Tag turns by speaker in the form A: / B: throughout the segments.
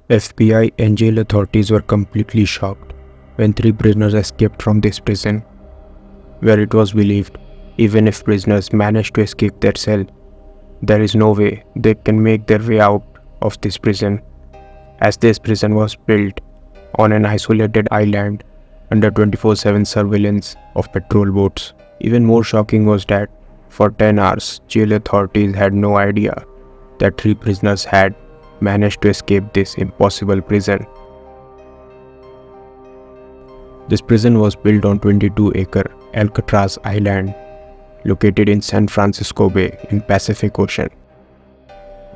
A: FBI and jail authorities were completely shocked when 3 prisoners escaped from this prison, where it was believed even if prisoners manage to escape their cell, there is no way they can make their way out of this prison, as this prison was built on an isolated island under 24/7 surveillance of patrol boats. Even more shocking was that for 10 hours, jail authorities had no idea that 3 prisoners had managed to escape this impossible prison. This prison was built on 22-acre Alcatraz Island, located in San Francisco Bay in Pacific Ocean.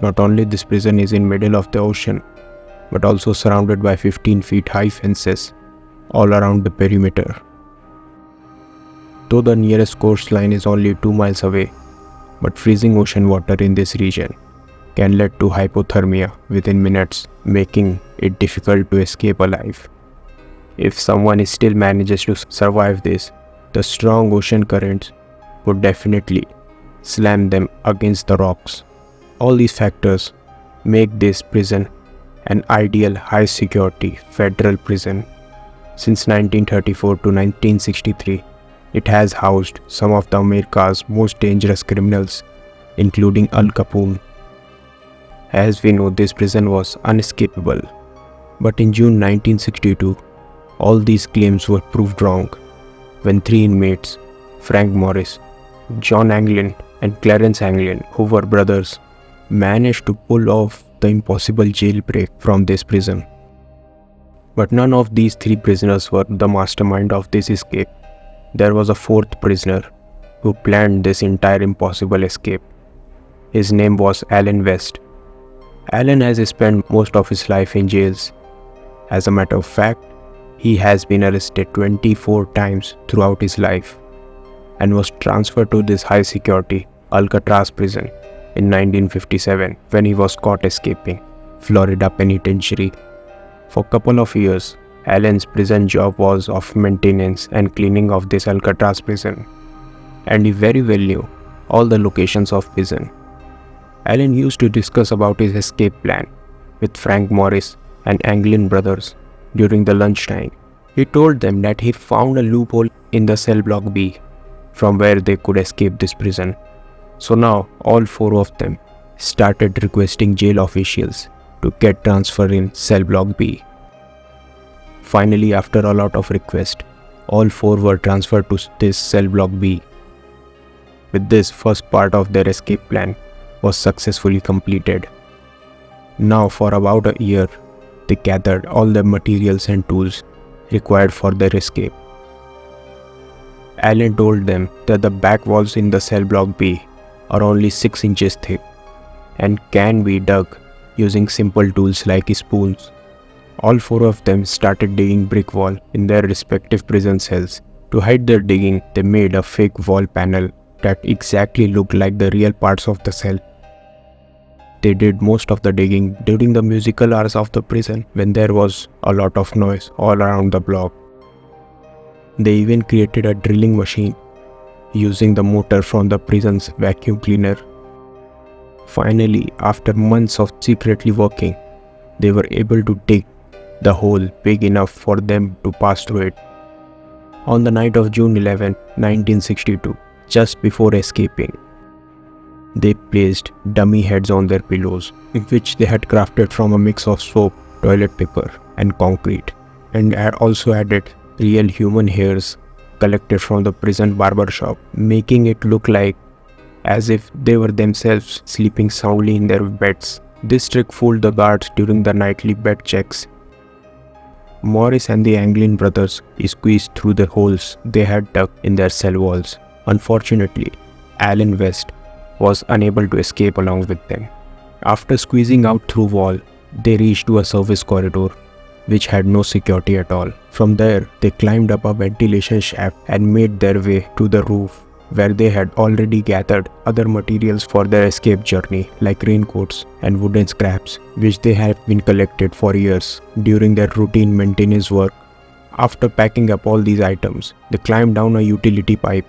A: Not only this prison is in middle of the ocean, but also surrounded by 15 feet high fences all around the perimeter. Though the nearest coastline is only 2 miles away, but freezing ocean water in this region can lead to hypothermia within minutes, making it difficult to escape alive. If someone still manages to survive this, the strong ocean currents would definitely slam them against the rocks. All these factors make this prison an ideal high-security federal prison. Since 1934 to 1963, it has housed some of America's most dangerous criminals, including Al Capone. As we know, this prison was unescapable. But in June 1962, all these claims were proved wrong when 3 inmates, Frank Morris, John Anglin, and Clarence Anglin, who were brothers, managed to pull off the impossible jailbreak from this prison. But none of these 3 prisoners were the mastermind of this escape. There was a 4th prisoner who planned this entire impossible escape. His name was Allen West. Allen has spent most of his life in jails. As a matter of fact, he has been arrested 24 times throughout his life and was transferred to this high-security Alcatraz prison in 1957 when he was caught escaping Florida Penitentiary. For a couple of years, Allen's prison job was of maintenance and cleaning of this Alcatraz prison, and he very well knew all the locations of prison. Allen used to discuss about his escape plan with Frank Morris and Anglin brothers during the lunchtime. He told them that he found a loophole in the cell block B from where they could escape this prison. So now all 4 of them started requesting jail officials to get transferred in cell block B. Finally, after a lot of requests, all 4 were transferred to this cell block B. With this, first part of their escape plan was successfully completed. Now for about a year, they gathered all the materials and tools required for their escape. Allen told them that the back walls in the cell block B are only 6 inches thick and can be dug using simple tools like spoons. All 4 of them started digging brick wall in their respective prison cells. To hide their digging, they made a fake wall panel that exactly looked like the real parts of the cell. They did most of the digging during the musical hours of the prison when there was a lot of noise all around the block. They even created a drilling machine using the motor from the prison's vacuum cleaner. Finally, after months of secretly working, they were able to dig the hole big enough for them to pass through it. On the night of June 11, 1962, just before escaping, they placed dummy heads on their pillows, which they had crafted from a mix of soap, toilet paper, and concrete, and had also added real human hairs collected from the prison barber shop, making it look like as if they were themselves sleeping soundly in their beds. This trick fooled the guards during the nightly bed checks. Morris and the Anglin brothers squeezed through the holes they had dug in their cell walls. Unfortunately, Allen West was unable to escape along with them. After squeezing out through wall, they reached to a service corridor which had no security at all. From there, they climbed up a ventilation shaft and made their way to the roof, where they had already gathered other materials for their escape journey like raincoats and wooden scraps, which they had been collected for years during their routine maintenance work. After packing up all these items, they climbed down a utility pipe,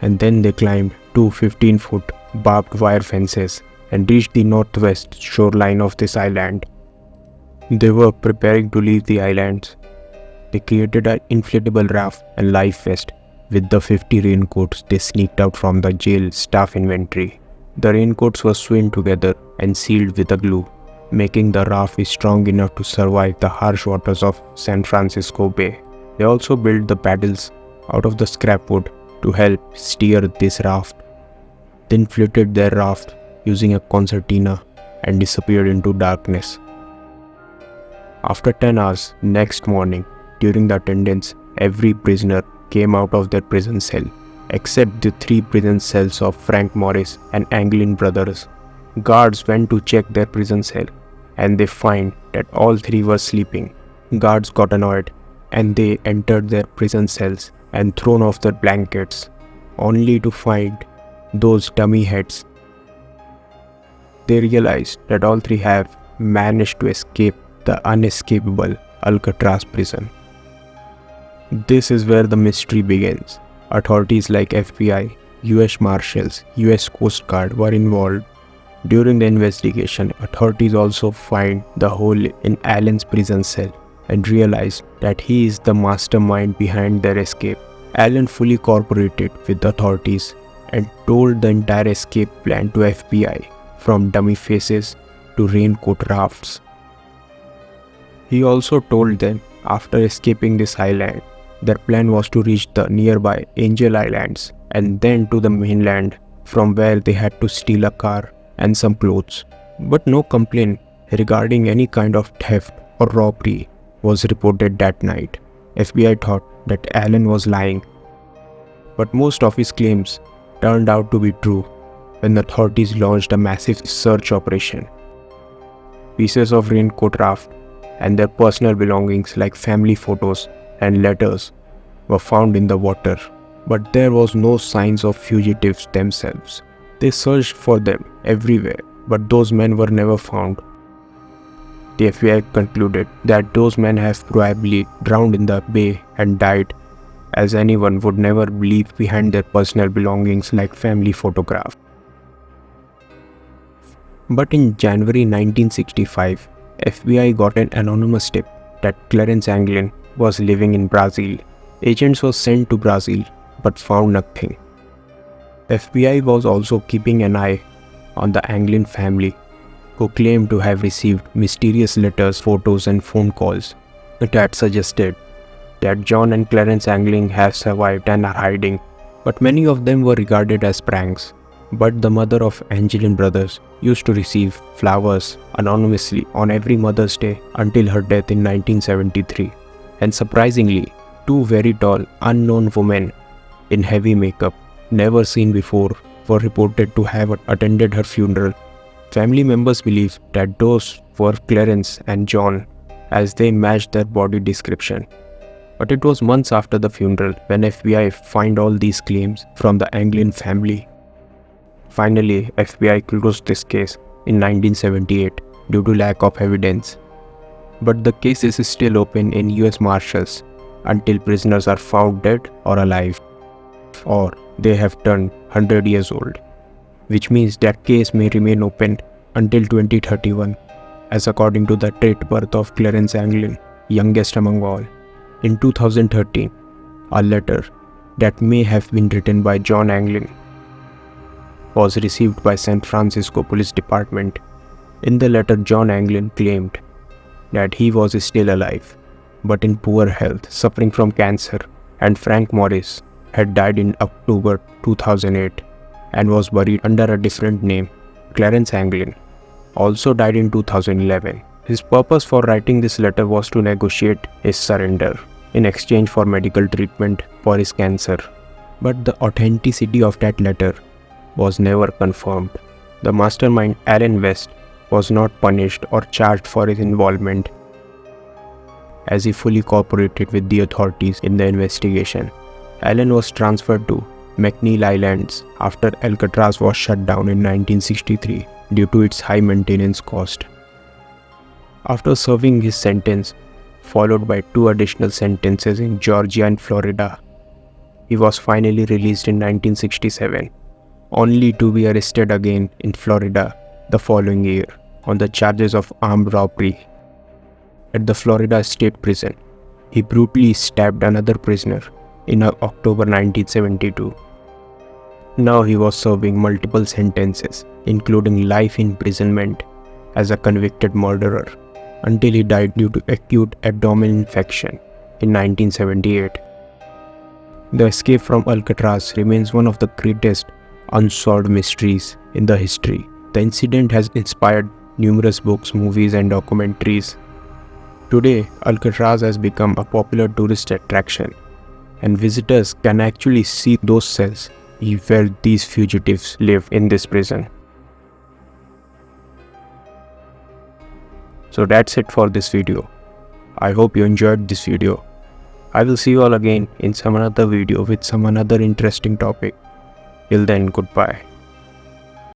A: and then they climbed 2 15-foot barbed wire fences and reached the northwest shoreline of this island. They were preparing to leave the islands. They created an inflatable raft and life vest. With the 50 raincoats, they sneaked out from the jail staff inventory. The raincoats were sewn together and sealed with a glue, making the raft strong enough to survive the harsh waters of San Francisco Bay. They also built the paddles out of the scrap wood to help steer this raft. They inflated their raft using a concertina and disappeared into darkness. After 10 hours, next morning, during the attendance, every prisoner came out of their prison cell, except the 3 prison cells of Frank Morris and Anglin brothers. Guards went to check their prison cell, and they find that all 3 were sleeping. Guards got annoyed, and they entered their prison cells and thrown off their blankets, only to find those dummy heads. They realized that all 3 have managed to escape the unescapable Alcatraz prison. This is where the mystery begins. Authorities like FBI, US Marshals, US Coast Guard were involved. During the investigation, authorities also find the hole in Allen's prison cell and realize that he is the mastermind behind their escape. Allen fully cooperated with the authorities and told the entire escape plan to FBI, from dummy faces to raincoat rafts. He also told them after escaping this island, their plan was to reach the nearby Angel Islands and then to the mainland, from where they had to steal a car and some clothes. But no complaint regarding any kind of theft or robbery was reported that night. FBI thought that Allen was lying, but most of his claims turned out to be true when the authorities launched a massive search operation. Pieces of raincoat raft and their personal belongings like family photos and letters were found in the water, but there was no signs of fugitives themselves. They searched for them everywhere, but those men were never found. The FBI concluded that those men have probably drowned in the bay and died, as anyone would never leave behind their personal belongings like family photographs. But in January 1965, FBI got an anonymous tip that Clarence Anglin was living in Brazil. Agents were sent to Brazil but found nothing. FBI was also keeping an eye on the Anglin family, who claimed to have received mysterious letters, photos and phone calls that suggested that John and Clarence Anglin have survived and are hiding, but many of them were regarded as pranks. But the mother of Anglin brothers used to receive flowers anonymously on every Mother's Day until her death in 1973. And surprisingly, 2 very tall, unknown women in heavy makeup, never seen before, were reported to have attended her funeral. Family members believe that those were Clarence and John, as they matched their body description. But it was months after the funeral when FBI found all these claims from the Anglin family. Finally, FBI closed this case in 1978 due to lack of evidence. But the case is still open in US Marshals until prisoners are found dead or alive, or they have turned 100 years old, which means that case may remain open until 2031, as according to the date of birth of Clarence Anglin, youngest among all. In 2013, a letter that may have been written by John Anglin was received by San Francisco Police Department. In the letter, John Anglin claimed that he was still alive, but in poor health, suffering from cancer, and Frank Morris had died in October 2008 and was buried under a different name. Clarence Anglin also died in 2011. His purpose for writing this letter was to negotiate his surrender in exchange for medical treatment for his cancer. But the authenticity of that letter was never confirmed. The mastermind Allen West was not punished or charged for his involvement, as he fully cooperated with the authorities in the investigation. Allen was transferred to McNeil Islands after Alcatraz was shut down in 1963 due to its high maintenance cost. After serving his sentence, followed by 2 additional sentences in Georgia and Florida, he was finally released in 1967, only to be arrested again in Florida the following year on the charges of armed robbery. at the Florida State Prison. He brutally stabbed another prisoner in October 1972. Now he was serving multiple sentences, including life imprisonment as a convicted murderer, until he died due to acute abdominal infection in 1978. The escape from Alcatraz remains one of the greatest unsolved mysteries in the history. The incident has inspired numerous books, movies, and documentaries. Today, Alcatraz has become a popular tourist attraction, and visitors can actually see those cells where these fugitives live in this prison. So that's it for this video. I hope you enjoyed this video. I will see you all again in some another video with some another interesting topic. Till then, goodbye.